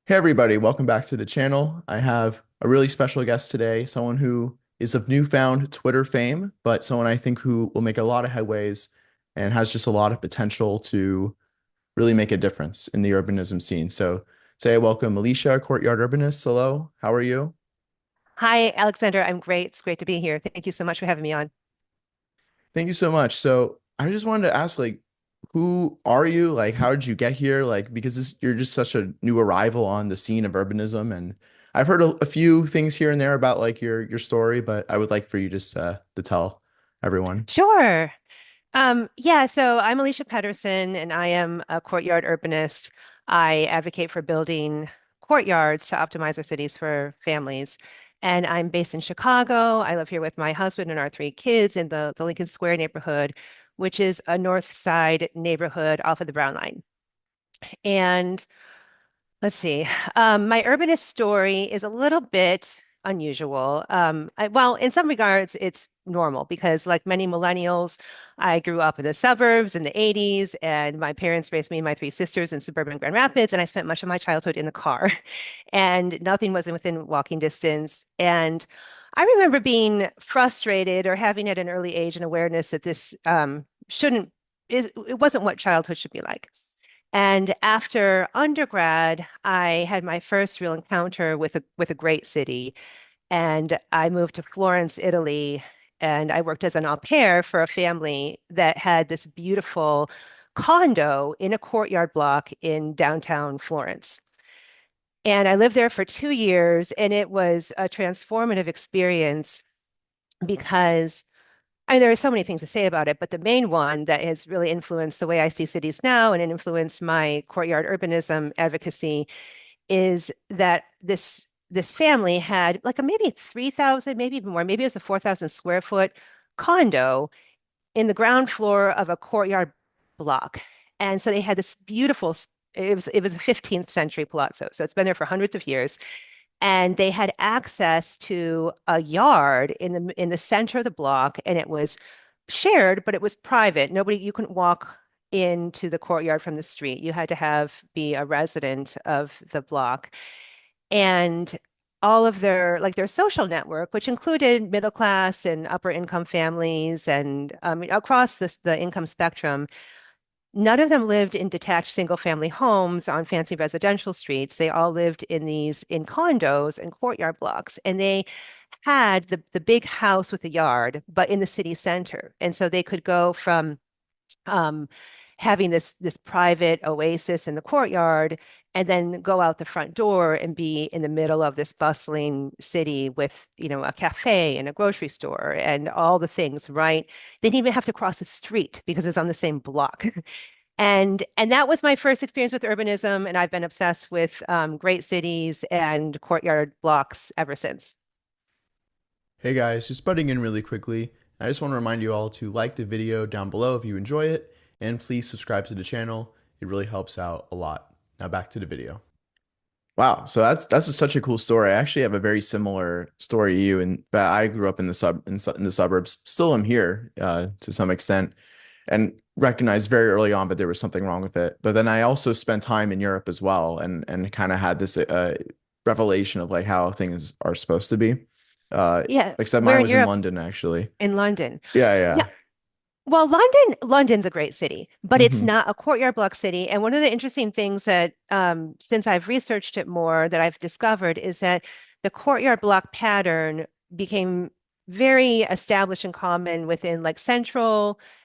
Hey everybody, welcome back to the channel. I have a really special guest today, someone who is of newfound Twitter fame, but someone I think who will make a lot of headways and has just a lot of potential to really make a difference in the urbanism scene. So say I welcome Alicia, Courtyard Urbanist. Hello, how are you? Hi, Alexander. I'm great. It's great to be here. Thank you so much for having me on. Thank you so much. So I just wanted to ask, who are you? Like, how did you get here? Like, because you're just such a new arrival on the scene of urbanism, and I've heard a few things here and there about like your story, but I would like for you just to tell everyone. Sure. So I'm Alicia Pedersen, and I am a courtyard urbanist. I advocate for building courtyards to optimize our cities for families. And I'm based in Chicago. I live here with my husband and our three kids in the Lincoln Square neighborhood, which is a North Side neighborhood off of the Brown Line. And let's see. My urbanist story is a little bit unusual. Well, in some regards, it's normal because, like many millennials, I grew up in the suburbs in the 80s, and my parents raised me and my three sisters in suburban Grand Rapids, and I spent much of my childhood in the car, and nothing was within walking distance. And I remember being frustrated or having at an early age an awareness that this shouldn't, it wasn't what childhood should be like. And after undergrad, I had my first real encounter with a great city, and I moved to Florence, Italy, and I worked as an au pair for a family that had this beautiful condo in a courtyard block in downtown Florence. And I lived there for 2 years, and it was a transformative experience because I mean, there are so many things to say about it, but the main one that has really influenced the way I see cities now and it influenced my courtyard urbanism advocacy is that this family had like a maybe 3,000, maybe even more, maybe it was a 4,000 square foot condo in the ground floor of a courtyard block. And so they had this beautiful, it was a 15th century palazzo. So it's been there for hundreds of years. And they had access to a yard in the center of the block, and it was shared, but it was private. You couldn't walk into the courtyard from the street. You had to be a resident of the block. And all of their social network, which included middle class and upper income families and across the income spectrum, none of them lived in detached single family homes on fancy residential streets. They all lived in condos and courtyard blocks. And they had the big house with a yard, but in the city center. And so they could go from um, having this private oasis in the courtyard and then go out the front door and be in the middle of this bustling city with, a cafe and a grocery store and all the things, right? They didn't even have to cross the street because it was on the same block. And that was my first experience with urbanism, and I've been obsessed with great cities and courtyard blocks ever since. Hey guys, just butting in really quickly. I just want to remind you all to like the video down below if you enjoy it, and please subscribe to the channel. It really helps out a lot. Now back to the video. Wow, so such a cool story. I actually have a very similar story to you, and but I grew up in in the suburbs. Still am here to some extent, and recognized very early on that there was something wrong with it. But then I also spent time in Europe as well, and kind of had this revelation of like how things are supposed to be. Yeah, Except we're mine in was in Europe, London actually. in London. Yeah, Yeah, yeah. well, London's a great city, but it's Hmm. not a courtyard block city. And one of the interesting things that, since I've researched it more, that I've discovered is that the courtyard block pattern became very established and common within like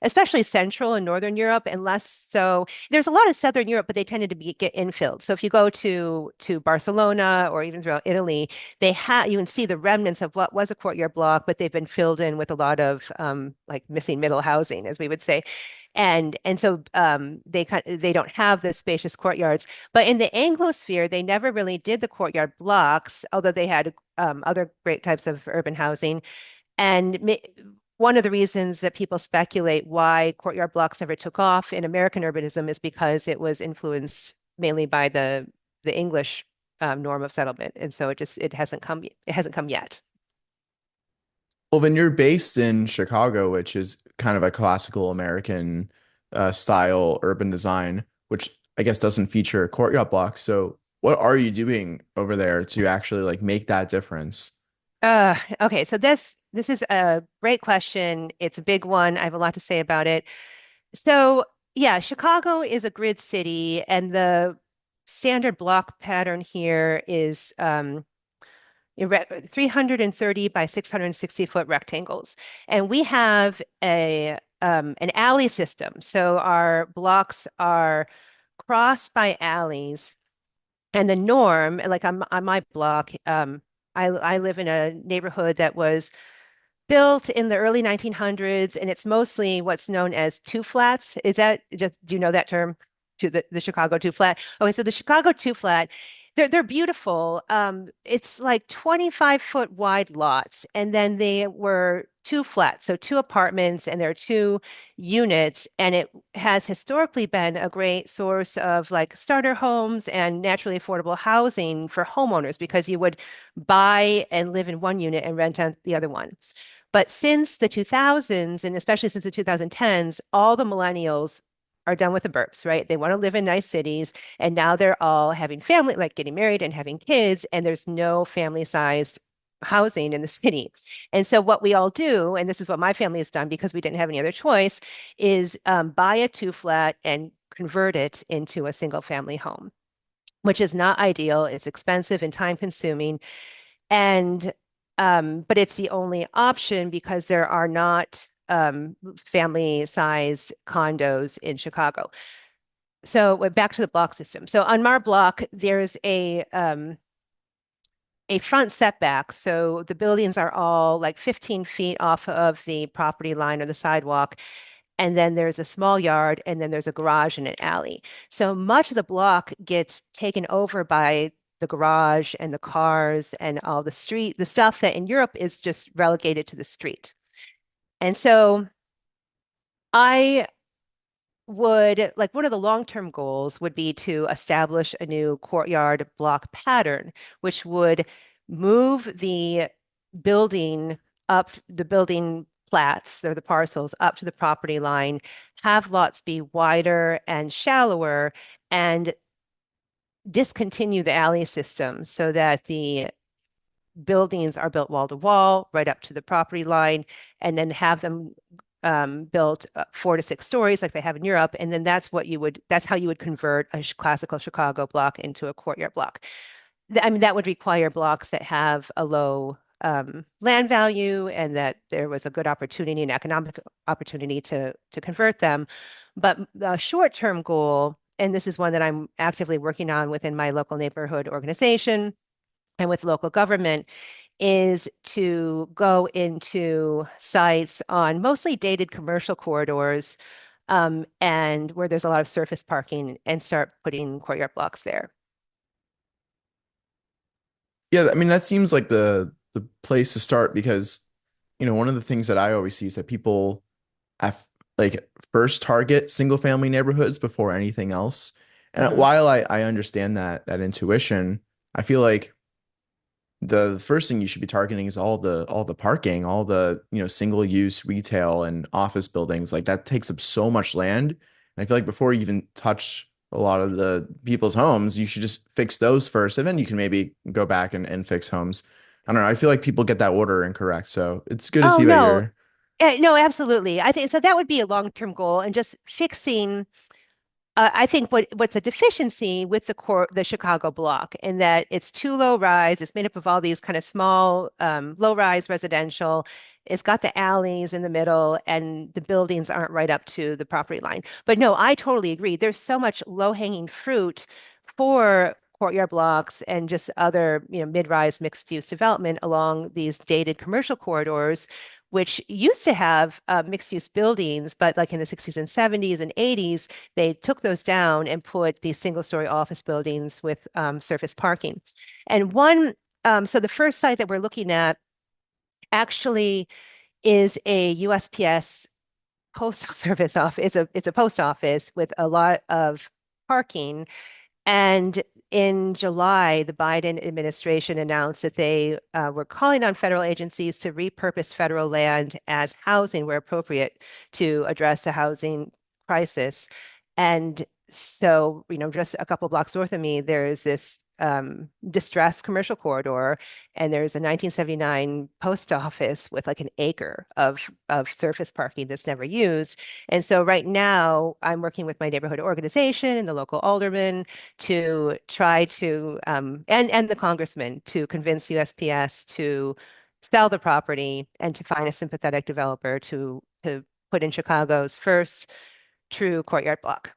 especially central and northern Europe, and less so. There's a lot of southern Europe, but they tended to get infilled. So if you go to Barcelona or even throughout Italy, you can see the remnants of what was a courtyard block, but they've been filled in with a lot of like missing middle housing, as we would say. And so they don't have the spacious courtyards. But in the Anglosphere, they never really did the courtyard blocks, although they had other great types of urban housing. And one of the reasons that people speculate why courtyard blocks never took off in American urbanism is because it was influenced mainly by the English norm of settlement, and so it hasn't come yet. Well, then you're based in Chicago, which is kind of a classical American style urban design, which I guess doesn't feature courtyard blocks. So what are you doing over there to actually like make that difference? Okay, so this is a great question. It's a big one. I have a lot to say about it. So, yeah, Chicago is a grid city, and the standard block pattern here is 330 by 660-foot rectangles. And we have an alley system. So our blocks are crossed by alleys. And the norm, like on my block, I live in a neighborhood that was built in the early 1900s, and it's mostly what's known as two flats. Is that just, do you know that term? To the Chicago two flat. Okay, so the Chicago two flat, they're beautiful. It's like 25-foot wide lots, and then they were two flats, so two apartments, and there are two units, and it has historically been a great source of like starter homes and naturally affordable housing for homeowners because you would buy and live in one unit and rent out the other one. But since the 2000s, and especially since the 2010s, all the millennials are done with the burbs, right? They want to live in nice cities. And now they're all having family, like getting married and having kids, and there's no family-sized housing in the city. And so what we all do, and this is what my family has done because we didn't have any other choice, is buy a two flat and convert it into a single family home, which is not ideal. It's expensive and time consuming. And but it's the only option because there are not family-sized condos in Chicago. So back to the block system. So on our block, there's a front setback. So the buildings are all like 15 feet off of the property line or the sidewalk. And then there's a small yard, and then there's a garage and an alley. So much of the block gets taken over by the garage and the cars and all the street, the stuff that in Europe is just relegated to the street. And so I would like one of the long-term goals would be to establish a new courtyard block pattern, which would move building the building flats, or the parcels up to the property line, have lots be wider and shallower, and discontinue the alley system so that the buildings are built wall to wall right up to the property line, and then have them built 4 to 6 stories like they have in Europe. And then that's how you would convert a classical Chicago block into a courtyard block. I mean, that would require blocks that have a low land value and that there was a good opportunity and economic opportunity to convert them. But the short-term goal, and this is one that I'm actively working on within my local neighborhood organization and with local government, is to go into sites on mostly dated commercial corridors, and where there's a lot of surface parking, and start putting courtyard blocks there. Yeah, I mean that seems like the place to start because one of the things that I always see is that people have like first target single family neighborhoods before anything else. And Mhm. while I understand that intuition, I feel like the first thing you should be targeting is all the parking, all the single use retail and office buildings. Like that takes up so much land. And I feel like before you even touch a lot of the people's homes, you should just fix those first, and then you can maybe go back and fix homes. I don't know. I feel like people get that order incorrect. So it's good to Oh, see that no. you're. No, absolutely. I think so. That would be a long-term goal, and just fixing. I think what's a deficiency with the Chicago block, in that it's too low rise. It's made up of all these kind of small, low rise residential. It's got the alleys in the middle, and the buildings aren't right up to the property line. But no, I totally agree. There's so much low hanging fruit for courtyard blocks and just other, mid-rise mixed use development along these dated commercial corridors, which used to have mixed use buildings, but like in the 60s and 70s and 80s, they took those down and put these single story office buildings with surface parking. And so the first site that we're looking at actually is a USPS postal service office. It's a post office with a lot of parking. And in July, the Biden administration announced that they were calling on federal agencies to repurpose federal land as housing where appropriate to address the housing crisis. And so, just a couple blocks north of me, there is this distressed commercial corridor, and there's a 1979 post office with like an acre of surface parking that's never used. And so right now, I'm working with my neighborhood organization and the local alderman to try to and the congressman to convince USPS to sell the property and to find a sympathetic developer to put in Chicago's first true courtyard block.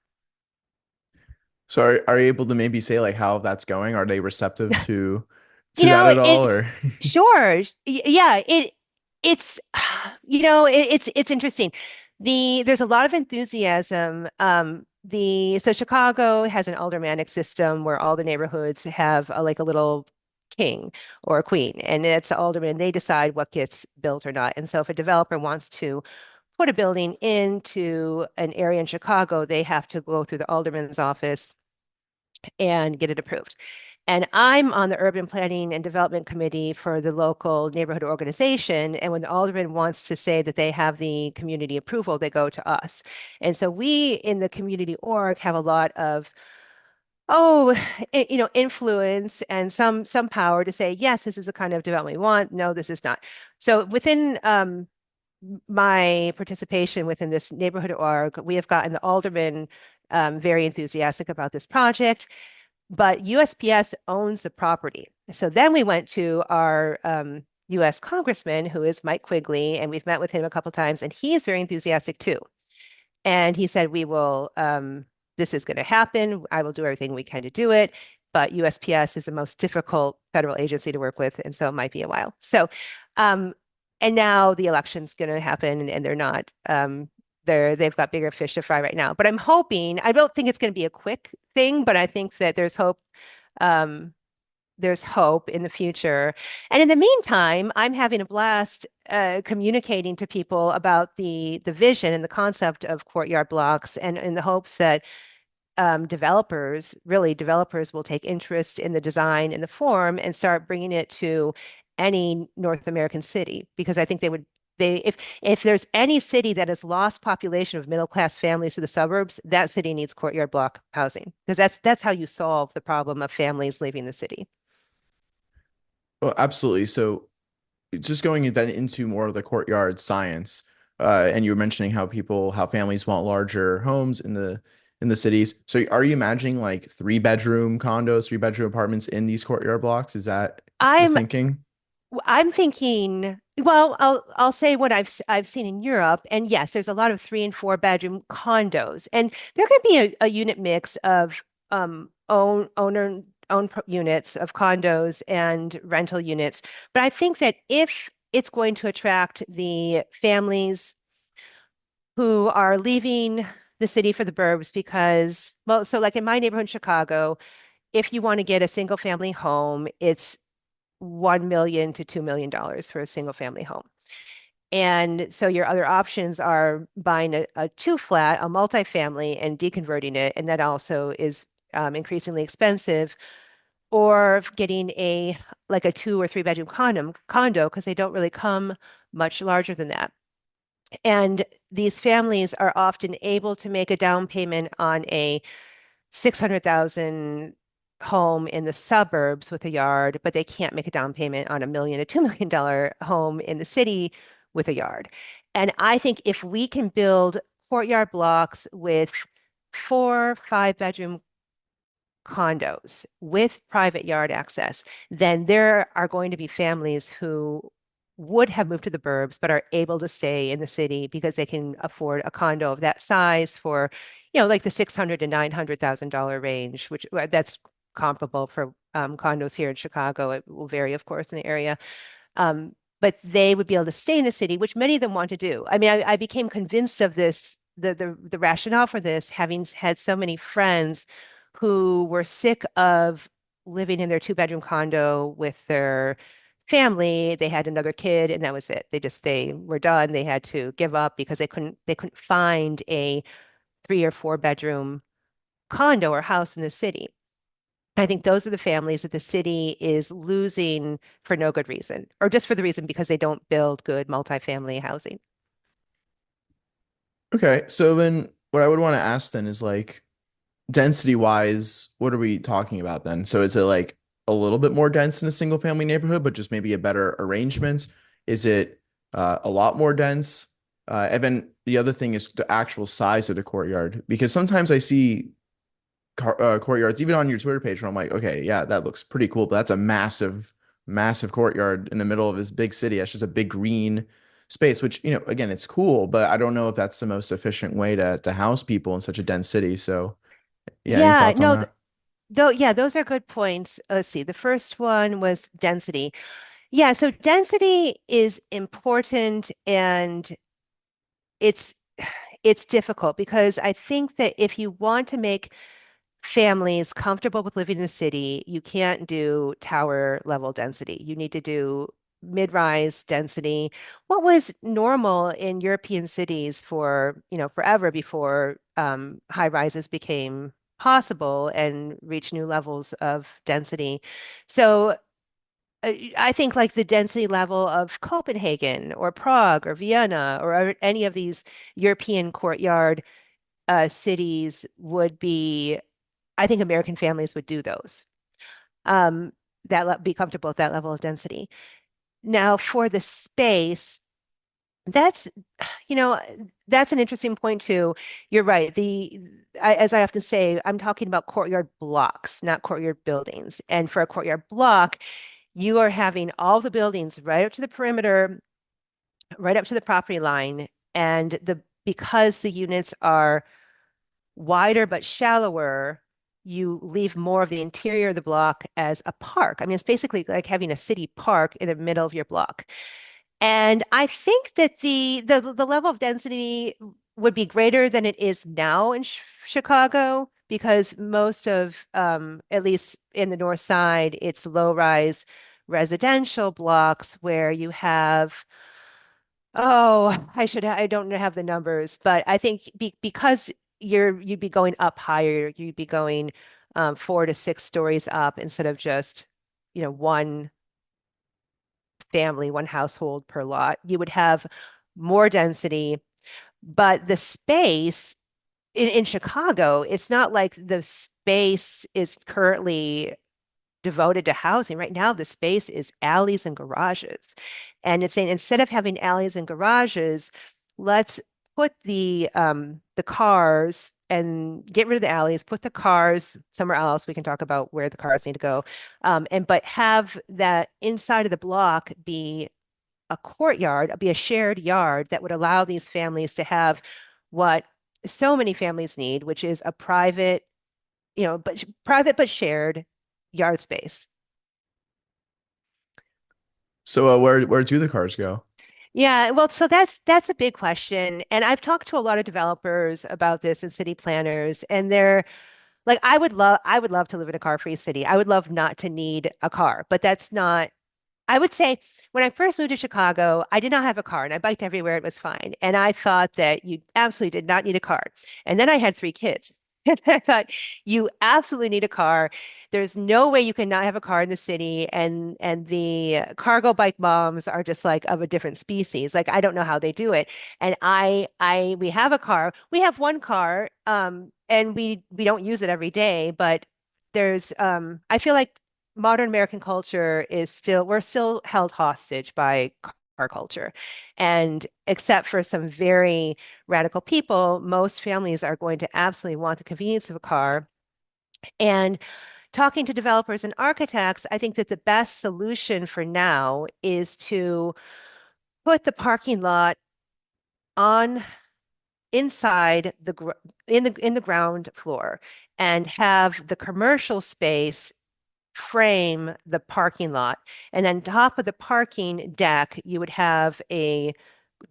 So are you able to maybe say like how that's going? Are they receptive You to that know, at all it's or sure. Yeah, it's it's interesting. There's a lot of enthusiasm. So Chicago has an aldermanic system where all the neighborhoods have like a little king or a queen, and it's the alderman. They decide what gets built or not. And so if a developer wants to put a building into an area in Chicago, they have to go through the alderman's office and get it approved. And I'm on the urban planning and development committee for the local neighborhood organization. And when the alderman wants to say that they have the community approval, they go to us. And so we in the community org have a lot of influence and some power to say, yes, this is the kind of development we want. No, this is not. So within my participation within this neighborhood org, we have gotten the alderman very enthusiastic about this project, but USPS owns the property. So then we went to our US congressman, who is Mike Quigley, and we've met with him a couple times, and he is very enthusiastic too. And he said, this is going to happen. I will do everything we can to do it. But USPS is the most difficult federal agency to work with. And so it might be a while. So, um, and now the election's going to happen and they're not, they've got bigger fish to fry right now. But I'm hoping, I don't think it's going to be a quick thing, but I think that um, there's hope in the future. And in the meantime, I'm having a blast communicating to people about the vision and the concept of courtyard blocks, and in the hopes that developers will take interest in the design and the form and start bringing it to any North American city. Because I think if there's any city that has lost population of middle class families to the suburbs, that city needs courtyard block housing because that's how you solve the problem of families leaving the city. well, absolutely. So just going then into more of the courtyard science, and you were mentioning how families want larger homes in the cities. So are you imagining like three-bedroom condos, three-bedroom apartments in these courtyard blocks? Is that the I'm thinking? I'm thinking, well, I'll say what I've seen in Europe, and yes, there's a lot of 3 and 4 bedroom condos, and there could be a unit mix of units of condos and rental units. But I think that if it's going to attract the families who are leaving the city for the burbs because, well, so like in my neighborhood in Chicago, if you want to get a single family home, it's $1 million to $2 million for a single family home. And so your other options are buying a two flat, a multifamily, and deconverting it. And that also is increasingly expensive, or getting a 2 or 3 bedroom condo because they don't really come much larger than that. And these families are often able to make a down payment on a 600,000 home in the suburbs with a yard, but they can't make a down payment on $1 million to $2 million home in the city with a yard. And I think if we can build courtyard blocks with 4 5 bedroom condos with private yard access, then there are going to be families who would have moved to the burbs but are able to stay in the city because they can afford a condo of that size for, like the 600 to $900,000 range, which that's comparable for condos here in Chicago. It will vary, of course, in the area. But they would be able to stay in the city, which many of them want to do. I mean, I became convinced of this, the rationale for this, having had so many friends who were sick of living in their 2 bedroom condo with their family. They had another kid, and that was it. They were done. They had to give up because they couldn't find a 3 or 4 bedroom condo or house in the city. I think those are the families that the city is losing for no good reason, or just for the reason because they don't build good multifamily housing. Okay, so then what I would want to ask then is like, density wise, what are we talking about then? So is it like a little bit more dense in a single family neighborhood, but just maybe a better arrangement? Is it a lot more dense? And then the other thing is the actual size of the courtyard, because sometimes I see courtyards even on your Twitter page where I'm like, okay, yeah, that looks pretty cool, but that's a massive, massive courtyard in the middle of this big city. That's just a big green space, which, again, it's cool, but I don't know if that's the most efficient way to house people in such a dense city. So, yeah, any Yeah, thoughts on no, that? though, yeah, those are good points. Let's see. The first one was density. Yeah, so density is important and it's it's difficult because I think that if you want to make families comfortable with living in the city, you can't do tower level density. You need to do mid-rise density. What was normal in European cities for, forever before high rises became possible and reached new levels of density. So I think like the density level of Copenhagen or Prague or Vienna or any of these European courtyard cities would be, I think American families would do those. Um, be comfortable with that level of density. Now, for the space, that's, you know, that's an interesting point too. You're right. As I often say, I'm talking about courtyard blocks, not courtyard buildings. And for a courtyard block, you are having all the buildings right up to the perimeter, right up to the property line, and the because the units are wider but shallower, you leave more of the interior of the block as a park. I mean, it's basically like having a city park in the middle of your block. And I think that the level of density would be greater than it is now in Chicago because most of, at least in the north side, it's low-rise residential blocks where you have, oh, I don't have the numbers, but I think because you'd be going up higher, you'd be going 4 to 6 stories up instead of just, one family, one household per lot. You would have more density, but the space in Chicago, it's not like the space is currently devoted to housing. Right now, the space is alleys and garages. And it's saying instead of having alleys and garages, let's put the cars and get rid of the alleys, put the cars somewhere else. We can talk about where the cars need to go. And but have that inside of the block be a courtyard, be a shared yard that would allow these families to have what so many families need, which is a private, but private but shared yard space. So, where do the cars go? Yeah, well, so that's a big question. And I've talked to a lot of developers about this and city planners, and they're like, I would love to live in a car-free city. I would love not to need a car, but that's not I would say when I first moved to Chicago, I did not have a car and I biked everywhere. It was fine. And I thought that you absolutely did not need a car. And then I had 3 kids. And I thought you absolutely need a car. There's no way you can not have a car in the city. And the cargo bike moms are just like of a different species. Like I don't know how they do it. And we have a car. We have one car, and we don't use it every day, but I feel like modern American culture we're still held hostage by car culture. And except for some very radical people, most families are going to absolutely want the convenience of a car. And talking to developers and architects, I think that the best solution for now is to put the parking lot on inside in the ground floor and have the commercial space frame the parking lot. And then top of the parking deck, you would have the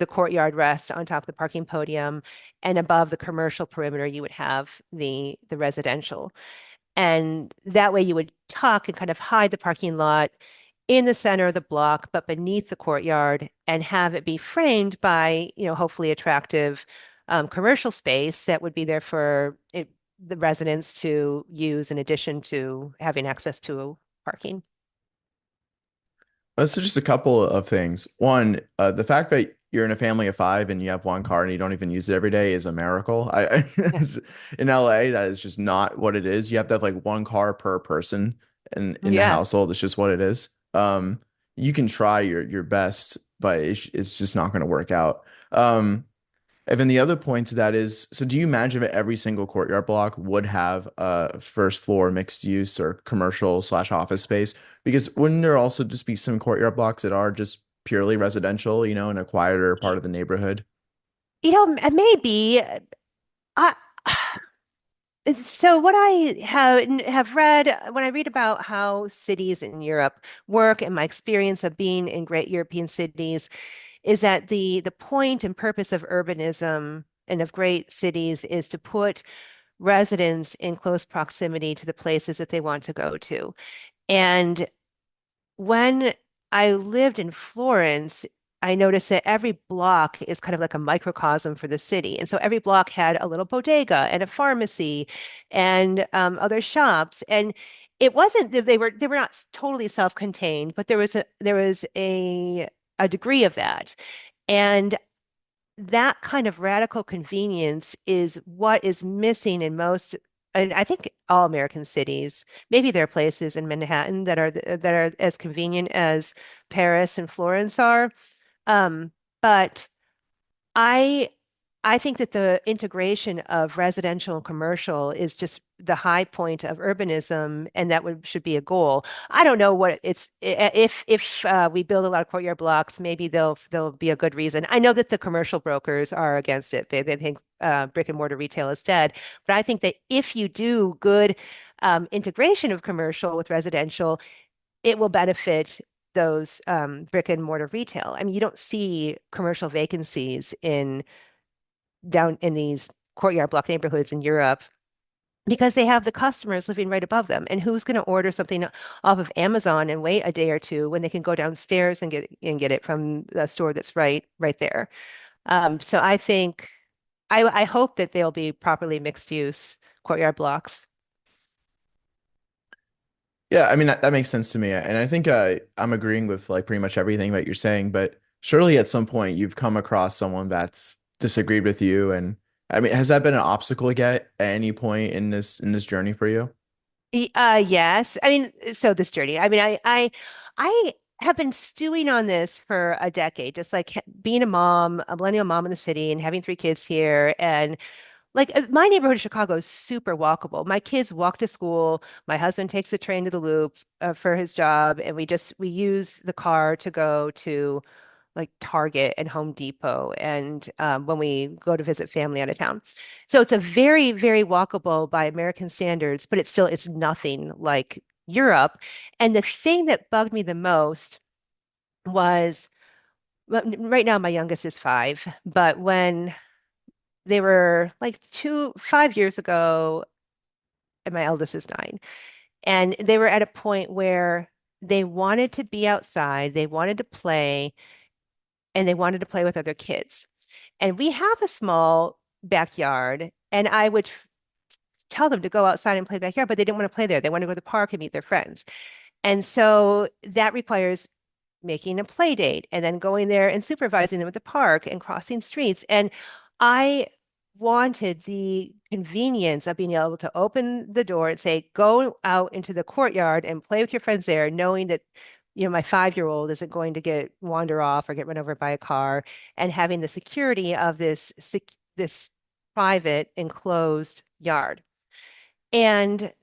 courtyard rest on top of the parking podium, and above the commercial perimeter, you would have the residential. And that way you would tuck and kind of hide the parking lot in the center of the block, but beneath the courtyard, and have it be framed by, hopefully attractive commercial space that would be there for the residents to use in addition to having access to parking. So just a couple of things. One, the fact that you're in a family of five and you have one car and you don't even use it every day is a miracle. Yeah. In LA, that is just not what it is. You have to have like one car per person in the Yeah. household. It's just what it is. You can try your best, but it's just not going to work out. And then the other point to that is, so do you imagine that every single courtyard block would have a first floor mixed use or commercial slash office space? Because wouldn't there also just be some courtyard blocks that are just purely residential, in a quieter part of the neighborhood? Maybe I so what I have read when I read about how cities in Europe work and my experience of being in great European cities is that the point and purpose of urbanism and of great cities is to put residents in close proximity to the places that they want to go to. And when I lived in Florence, I noticed that every block is kind of like a microcosm for the city. And so every block had a little bodega and a pharmacy and other shops. And it wasn't that they were not totally self-contained, but there was a degree of that. And that kind of radical convenience is what is missing in most, and I think all American cities. Maybe there are places in Manhattan that are as convenient as Paris and Florence are. But I I think that the integration of residential and commercial is just the high point of urbanism, and that should be a goal. I don't know what it's if we build a lot of courtyard blocks, maybe they'll be a good reason. I know that the commercial brokers are against it. They think brick and mortar retail is dead, but I think that if you do good integration of commercial with residential, it will benefit those brick and mortar retail. I mean, you don't see commercial vacancies in down in these courtyard block neighborhoods in Europe because they have the customers living right above them. And who's going to order something off of Amazon and wait a day or two when they can go downstairs and get it from the store that's right there? So I think I hope that they'll be properly mixed use courtyard blocks. Yeah, I mean that makes sense to me, and I think I'm agreeing with like pretty much everything that you're saying. But surely at some point you've come across someone that's disagreed with you, and I mean, has that been an obstacle yet at any point in this journey for you? Yes. I mean, so this journey. I mean, I have been stewing on this for a decade, just like being a mom, a millennial mom in the city, and having three kids here, and like my neighborhood in Chicago is super walkable. My kids walk to school. My husband takes the train to the Loop for his job, and we use the car to go to like Target and Home Depot, and when we go to visit family out of town. So it's a very, very walkable by American standards, but it's nothing like Europe. And the thing that bugged me the most was well, right now my youngest is 5, but when they were like 5 years ago, and my eldest is 9. And they were at a point where they wanted to be outside, they wanted to play, and they wanted to play with other kids. And we have a small backyard, and I would tell them to go outside and play backyard, but they didn't want to play there. They want to go to the park and meet their friends. And so that requires making a play date and then going there and supervising them at the park and crossing streets. And I wanted the convenience of being able to open the door and say, go out into the courtyard and play with your friends there, knowing that, my 5-year-old isn't going to wander off or get run over by a car, and having the security of this private enclosed yard. And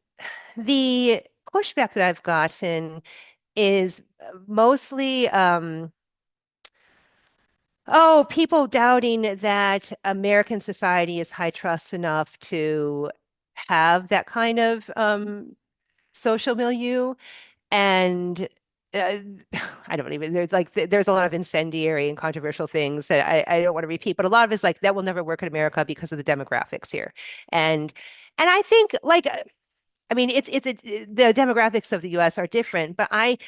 the pushback that I've gotten is mostly people doubting that American society is high trust enough to have that kind of social milieu. And uh, I don't even, there's a lot of incendiary and controversial things that I don't want to repeat, but a lot of it's like that will never work in America because of the demographics here. And I think like I mean, the demographics of the U.S. are different, but I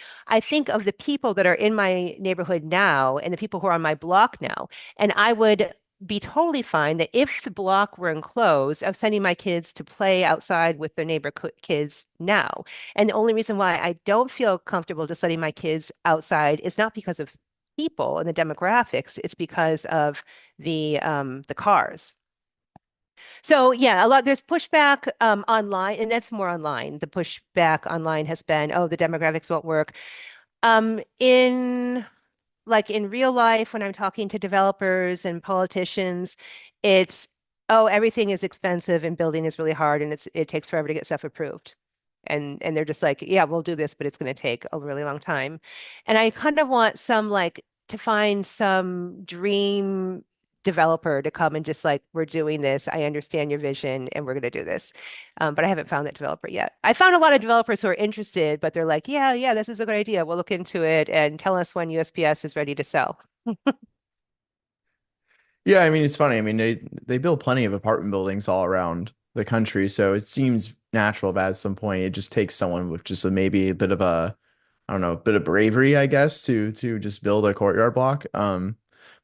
think of the people that are in my neighborhood now and the people who are on my block now, and I would be totally fine that if the block were enclosed, of sending my kids to play outside with their neighbor kids now. And the only reason why I don't feel comfortable just letting my kids outside is not because of people and the demographics, it's because of the cars. So yeah, a lot there's pushback online, and that's more online. The pushback online has been, oh, the demographics won't work. In like in real life, when I'm talking to developers and politicians, it's, oh, everything is expensive and building is really hard and it takes forever to get stuff approved. And they're just like, yeah, we'll do this, but it's going to take a really long time. And I kind of want some like to find some dream developer to come and just like, we're doing this. I understand your vision and we're going to do this. But I haven't found that developer yet. I found a lot of developers who are interested, but they're like, yeah, yeah, this is a good idea. We'll look into it and tell us when USPS is ready to sell. Yeah, I mean it's funny. I mean they build plenty of apartment buildings all around the country, so it seems natural that at some point it just takes someone with just maybe a bit of a I don't know, a bit of bravery, I guess, to just build a courtyard block.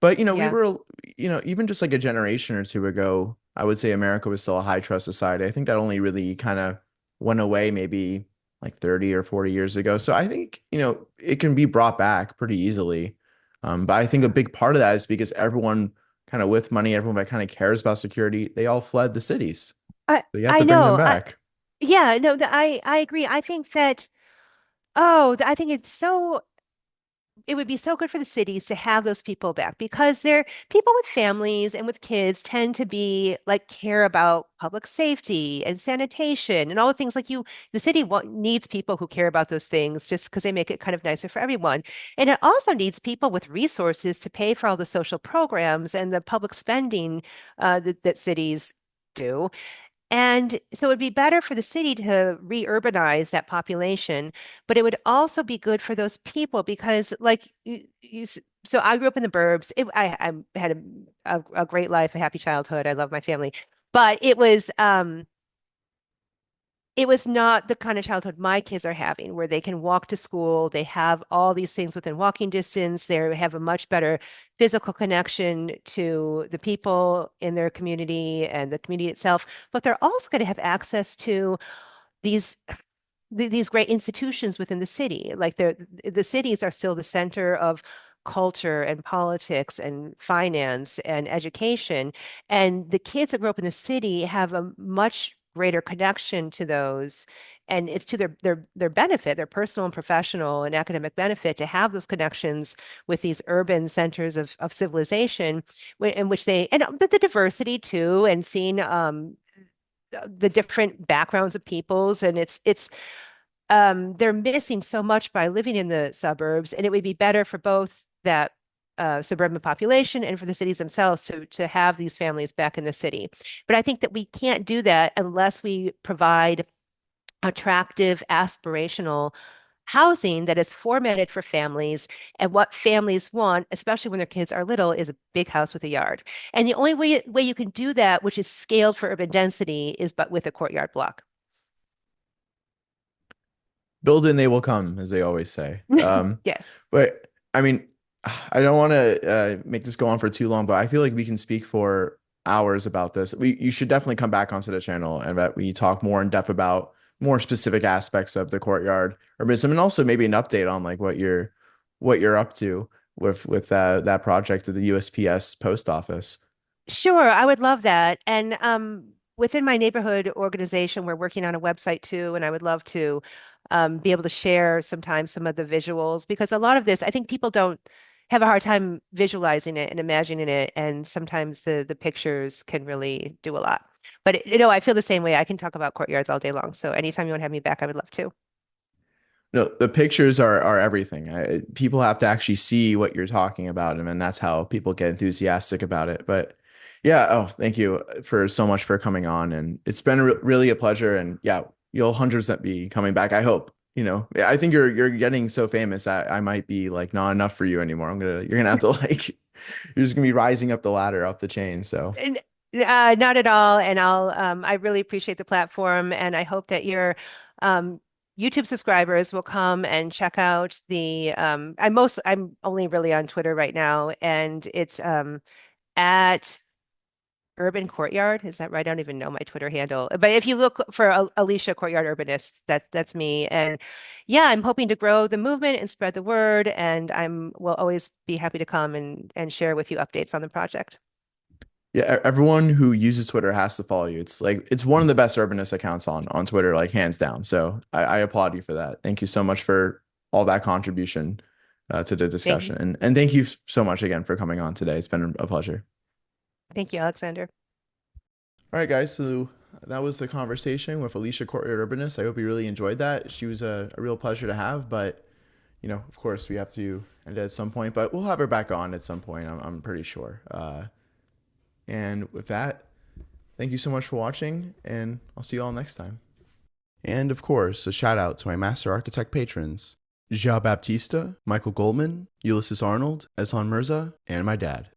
But we Yeah. were, even just like a generation or two ago, I would say America was still a high trust society. I think that only really kind of went away maybe like 30 or 40 years ago. So I think, it can be brought back pretty easily. But I think a big part of that is because everyone kind of with money, everyone that kind of cares about security, they all fled the cities. So you have I to bring them know. back. Yeah, no, I agree. I think that, oh, I think it would be so good for the cities to have those people back because they're people with families and with kids tend to be like care about public safety and sanitation and all the things like the city needs people who care about those things just because they make it kind of nicer for everyone. And it also needs people with resources to pay for all the social programs and the public spending that cities do. And so it would be better for the city to re-urbanize that population, but it would also be good for those people because, like, so I grew up in the burbs. I had a great life, a happy childhood. I love my family, but it was not the kind of childhood my kids are having, where they can walk to school, they have all these things within walking distance, they have a much better physical connection to the people in their community and the community itself, but they're also going to have access to these these great institutions within the city. Like the cities are still the center of culture and politics and finance and education. And the kids that grow up in the city have a much greater connection to those. And it's to their benefit, their personal and professional and academic benefit to have those connections with these urban centers of civilization in which and but the diversity too, and seeing the different backgrounds of peoples. And they're missing so much by living in the suburbs, and it would be better for both that suburban population and for the cities themselves to have these families back in the city. But I think that we can't do that unless we provide attractive, aspirational housing that is formatted for families. And what families want, especially when their kids are little, is a big house with a yard. And the only way you can do that, which is scaled for urban density, is but with a courtyard block. Build and they will come, as they always say. Yes. But I mean, I don't want to make this go on for too long, but I feel like we can speak for hours about this. You should definitely come back onto the channel and that we talk more in depth about more specific aspects of the courtyard urbanism and also maybe an update on like what you're up to with that project of the USPS post office. Sure, I would love that. And within my neighborhood organization, we're working on a website too, and I would love to be able to share sometimes some of the visuals because a lot of this, I think people don't have a hard time visualizing it and imagining it, and sometimes the pictures can really do a lot. But I feel the same way. I can talk about courtyards all day long. So anytime you want to have me back, I would love to. No, the pictures are everything. People have to actually see what you're talking about, and that's how people get enthusiastic about it. But yeah, oh, thank you for so much for coming on, and it's been really a pleasure. And yeah, you'll 100% be coming back. I hope. Yeah, I think you're getting so famous. I might be like not enough for you anymore. You're gonna have to like you're just gonna be rising up the ladder, up the chain. So And, not at all. And I really appreciate the platform, and I hope that your um, YouTube subscribers will come and check out I'm only really on Twitter right now, and it's at Urban Courtyard. Is that right? I don't even know my Twitter handle. But if you look for Alicia Courtyard Urbanist, that's me. And yeah, I'm hoping to grow the movement and spread the word. And I'm will always be happy to come and share with you updates on the project. Yeah, everyone who uses Twitter has to follow you. It's like it's one of the best urbanist accounts on Twitter, like hands down. So I applaud you for that. Thank you so much for all that contribution to the discussion, Thank, and thank you so much again for coming on today. It's been a pleasure. thank you, Alexander. All right, guys. So that was the conversation with Alicia Courtyard Urbanist. I hope you really enjoyed that. She was a real pleasure to have, but of course, we have to end it at some point. But we'll have her back on at some point. I'm pretty sure. And with that, thank you so much for watching, and I'll see you all next time. And of course, a shout out to my Master Architect patrons, Ja Baptista, Michael Goldman, Ulysses Arnold, Ehsan Mirza, and my dad.